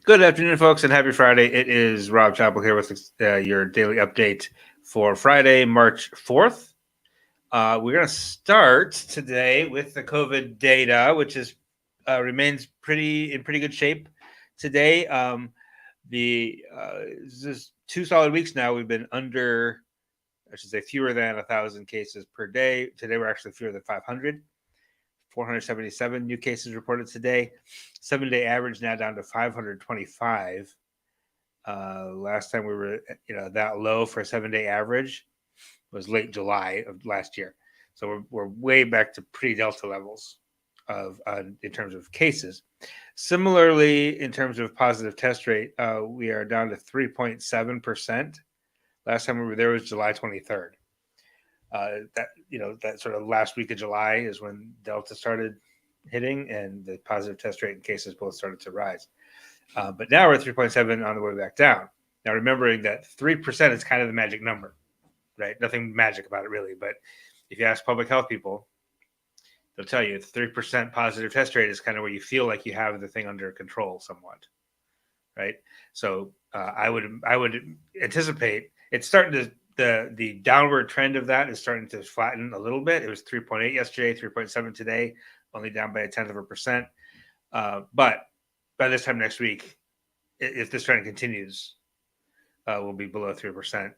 Good afternoon, folks, and happy Friday. It is Rob Chappell here with your daily update for Friday, March 4th. We're going to start today with the COVID data, which remains pretty good shape today. This is 2 solid weeks now. We've been under, I should say, fewer than 1,000 cases per day. Today, we're actually fewer than 500. 477 new cases reported today. 7-day average now down to 525. Last time we were, that low for a 7-day average was late July of last year. So we're way back to pre-Delta levels of in terms of cases. Similarly, in terms of positive test rate, we are down to 3.7%. Last time we were there was July 23rd. That sort of last week of July is when Delta started hitting, and the positive test rate and cases both started to rise. But now we're at 3.7 on the way back down. Now, remembering that 3% is kind of the magic number, right? Nothing magic about it, really. But if you ask public health people, they'll tell you 3% positive test rate is kind of where you feel like you have the thing under control somewhat, right? So I would anticipate it's starting to the downward trend of that is starting to flatten a little bit. It was 3.8 yesterday, 3.7 today, only down by 0.1%. But by this time next week, if this trend continues, we'll be below 3%,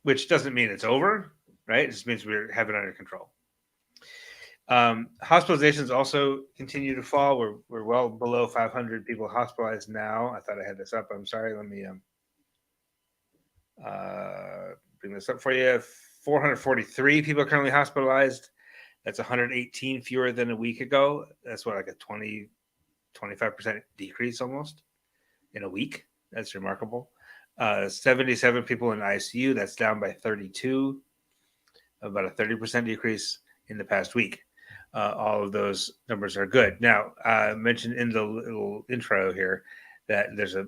which doesn't mean it's over, right? It just means we have it under control. Hospitalizations also continue to fall. We're well below 500 people hospitalized now. I thought I had this up. I'm sorry. Let me bring this up for you. 443 people are currently hospitalized. That's 118 fewer than a week ago. That's like a 25% decrease almost in a week. That's remarkable. 77 people in ICU. That's down by 32, about a 30% decrease in the past week. All of those numbers are good. Now, I mentioned in the little intro here that there's a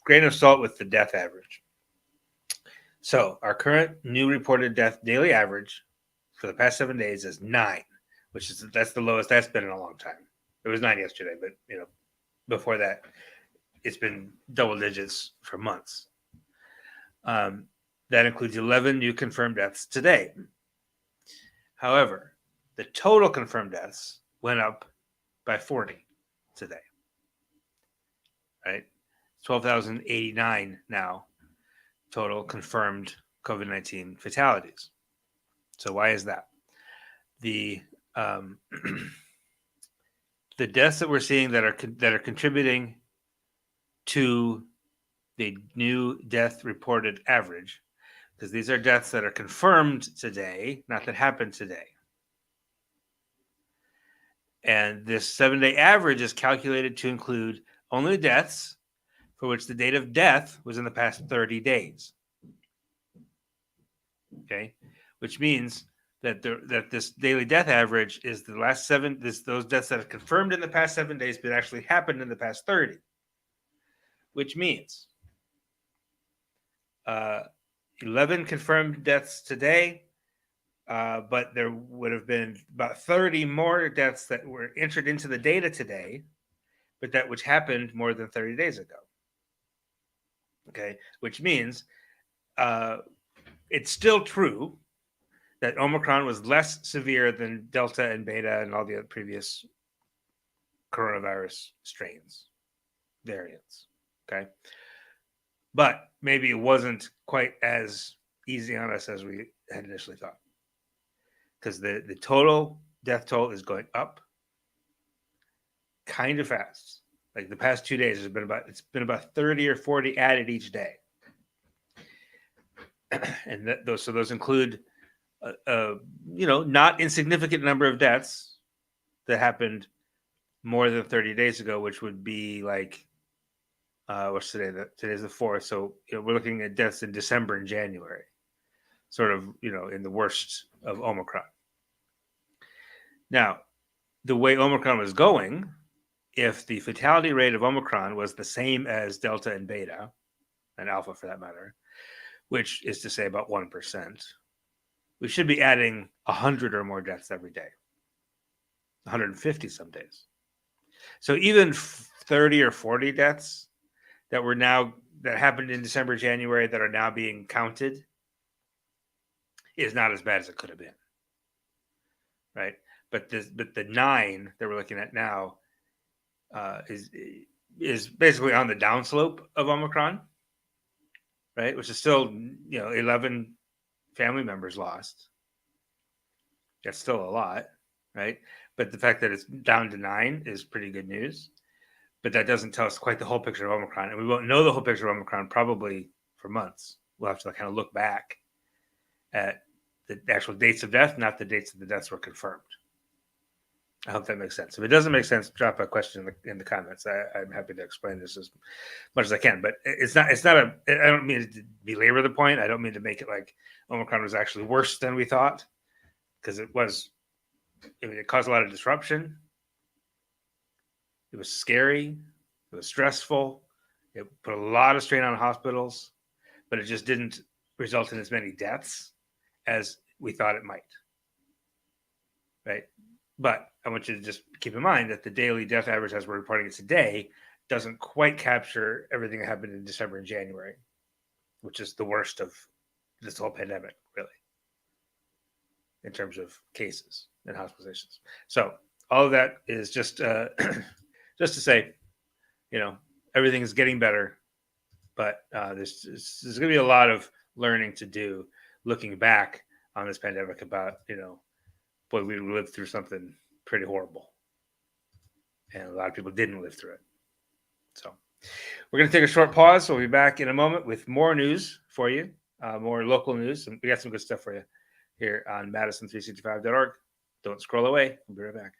grain of salt with the death average. So our current new reported death daily average for the past 7 days is 9, that's the lowest that's been in a long time. It was 9 yesterday, but before that, it's been double digits for months. That includes 11 new confirmed deaths today. However, the total confirmed deaths went up by 40 today. Right? 12,089 now total confirmed COVID-19 fatalities. So why is that? The the deaths that we're seeing that are contributing to the new death reported average, because these are deaths that are confirmed today, not that happened today. And this 7-day average is calculated to include only deaths for which the date of death was in the past 30 days. Okay, which means that this daily death average is the last those deaths that are confirmed in the past 7 days, but actually happened in the past 30. Which means 11 confirmed deaths today, but there would have been about 30 more deaths that were entered into the data today, but which happened more than 30 days ago. Okay, which means it's still true that Omicron was less severe than Delta and Beta and all the other previous coronavirus strains, variants. Okay, but maybe it wasn't quite as easy on us as we had initially thought, because the total death toll is going up kind of fast. Like the past 2 days, it's been about 30 or 40 added each day, and those include not insignificant number of deaths that happened more than 30 days ago, which would be like what's today? Today's the 4th, so we're looking at deaths in December and January, sort of in the worst of Omicron. Now, the way Omicron was going, if the fatality rate of Omicron was the same as Delta and Beta, and Alpha for that matter, which is to say about 1%, we should be adding 100 or more deaths every day, 150 some days. So even 30 or 40 deaths that happened in December, January that are now being counted is not as bad as it could have been, right? But the 9 that we're looking at now is basically on the downslope of Omicron, right? Which is still 11 family members lost. That's still a lot, right? But the fact that it's down to 9 is pretty good news. But that doesn't tell us quite the whole picture of Omicron. And we won't know the whole picture of Omicron probably for months. We'll have to kind of look back at the actual dates of death, not the dates that the deaths were confirmed. I hope that makes sense. If it doesn't make sense, drop a question in the comments. I'm happy to explain this as much as I can. But it's not I don't mean to belabor the point. I don't mean to make it like Omicron was actually worse than we thought, because it was. I mean, it caused a lot of disruption. It was scary. It was stressful. It put a lot of strain on hospitals, but it just didn't result in as many deaths as we thought it might. Right? But I want you to just keep in mind that the daily death average, as we're reporting it today, doesn't quite capture everything that happened in December and January, which is the worst of this whole pandemic, really, in terms of cases and hospitalizations. So all of that is just just to say, everything is getting better, but there's going to be a lot of learning to do looking back on this pandemic about, boy, we lived through something pretty horrible. And a lot of people didn't live through it. So we're going to take a short pause. We'll be back in a moment with more news for you, more local news. And we got some good stuff for you here on Madison365.org. Don't scroll away. We'll be right back.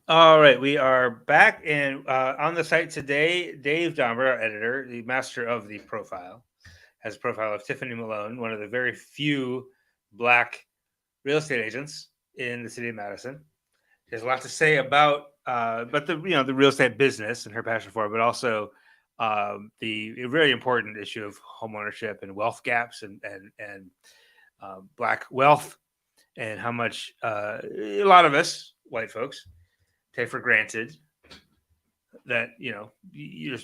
All right, we are back, and on the site today, Dave Domber, our editor, the master of the profile, has a profile of Tiffany Malone, one of the very few Black real estate agents in the city of Madison. She has a lot to say about, but the real estate business and her passion for it, but also the very important issue of homeownership and wealth gaps and Black wealth, and how much a lot of us white folks take for granted that your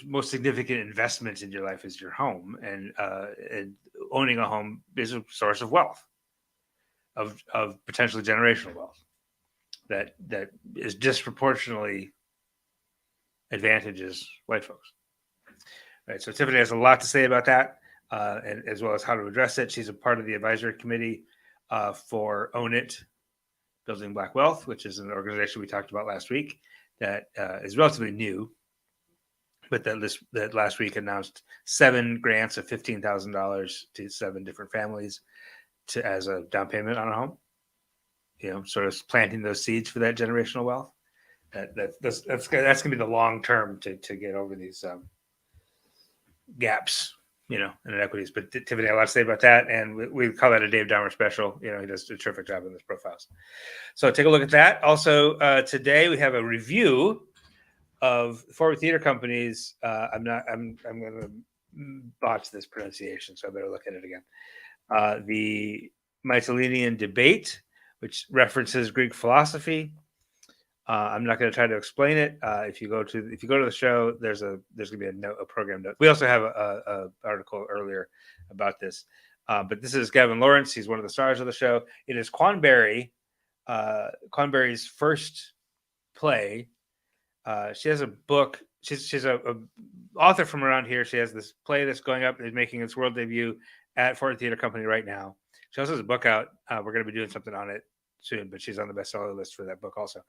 most significant investment in your life is your home, and owning a home is a source of wealth, of potentially generational wealth that is disproportionately advantages white folks. Right. So Tiffany has a lot to say about that, and as well as how to address it. She's a part of the advisory committee for Own It, Building Black Wealth, which is an organization we talked about last week that is relatively new, but that last week announced 7 grants of $15,000 to 7 different families as a down payment on a home. Sort of planting those seeds for that generational wealth. That's going to be the long term to get over these gaps, and inequities. But Tiffany had a lot to say about that, and we call that a Dave Dahmer special. He does a terrific job in this profiles. So take a look at that. Also, today we have a review of Forward Theater Company's. I'm going to botch this pronunciation, so I better look at it again. The Mytilenean debate, which references Greek philosophy. I'm not going to try to explain it. If you go to the show, there's going to be a program note. We also have a article earlier about this. But this is Gavin Lawrence. He's one of the stars of the show. It is Quan Berry's first play. She has a book. She's a author from around here. She has this play that's going up. Is making its world debut at Forward Theater Company right now. She also has a book out. We're going to be doing something on it soon, but she's on the bestseller list for that book also.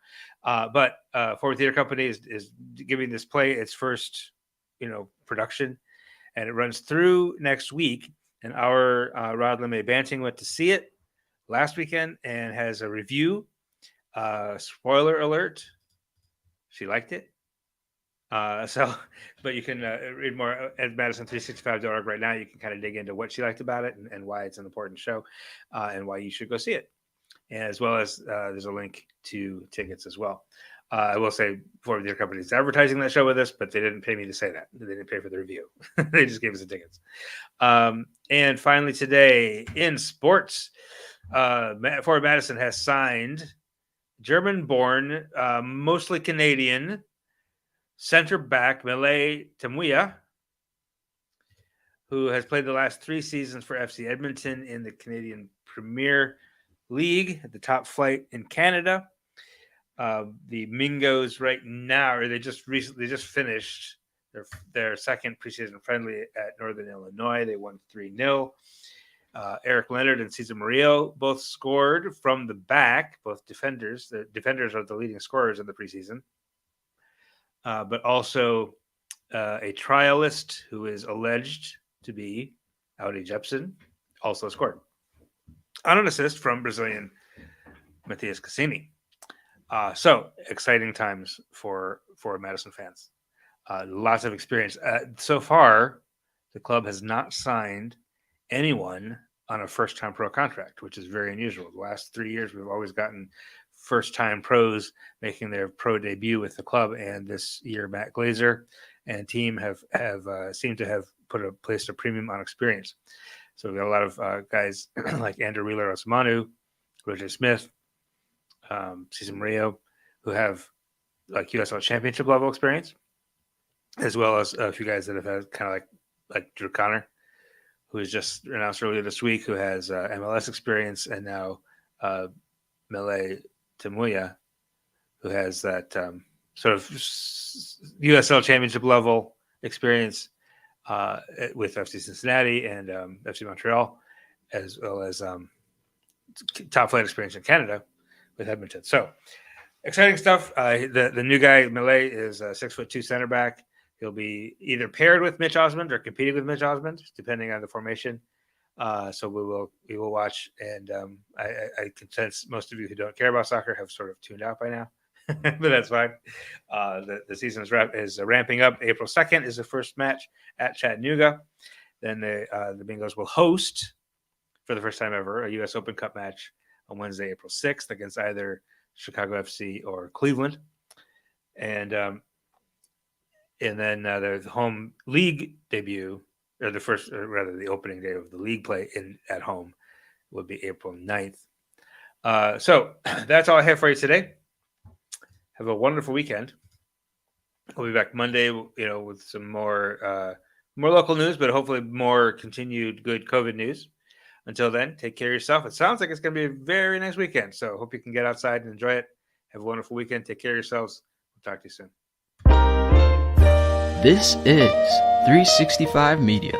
But Forward Theater Company is giving this play its first, production, and it runs through next week. And our Rod LeMay Banting went to see it last weekend and has a review. Spoiler alert: she liked it. But you can read more at Madison365.org right now. You can kind of dig into what she liked about it and why it's an important show and why you should go see it. And as well as there's a link to tickets as well. I will say before their company's advertising that show with us, but they didn't pay me to say that. They didn't pay for the review. They just gave us the tickets. And finally today in sports, Forward Madison has signed German-born, mostly Canadian, center back Mele Tamuya, who has played the last 3 seasons for FC Edmonton in the Canadian Premier League at the top flight in Canada. The Mingos right now, or they just finished their second preseason friendly at Northern Illinois. They won 3-0. Eric Leonard and Cesar Murillo both scored from the back, both defenders. The defenders are the leading scorers in the preseason. But also a trialist who is alleged to be Audi Jepsen also scored on an assist from Brazilian Matias Cassini. So exciting times for Madison fans. Lots of experience. So far, the club has not signed anyone on a first-time pro contract, which is very unusual. The last 3 years, we've always gotten first-time pros making their pro debut with the club, and this year, Matt Glazer and team have seemed to have placed a premium on experience. So we've got a lot of guys like Andrew Wheeler-Osamanu, Roger Smith, Cesar Murillo, who have like USL Championship level experience, as well as a few guys that have had kind of like Drew Connor, who was just announced earlier this week, who has MLS experience, and now Mele Tamuya, who has that sort of USL Championship level experience with FC Cincinnati and FC Montreal, as well as top flight experience in Canada with Edmonton. So exciting stuff. The new guy, Mele, is a 6'2" center back. He'll be either paired with Mitch Osmond or competing with Mitch Osmond, depending on the formation. So we will watch, and I can sense most of you who don't care about soccer have sort of tuned out by now, but that's fine. The season is ramping up. April 2nd is the first match at Chattanooga. Then the Bingos will host, for the first time ever, a U.S. Open Cup match on Wednesday, April 6th, against either Chicago FC or Cleveland. And then the home league debut, or the opening day of the league play at home, would be April 9th. So that's all I have for you today. Have a wonderful weekend. We'll be back Monday, with some more local news, but hopefully more continued good COVID news. Until then, take care of yourself. It sounds like it's going to be a very nice weekend, so hope you can get outside and enjoy it. Have a wonderful weekend. Take care of yourselves. We'll talk to you soon. This is 365 Media.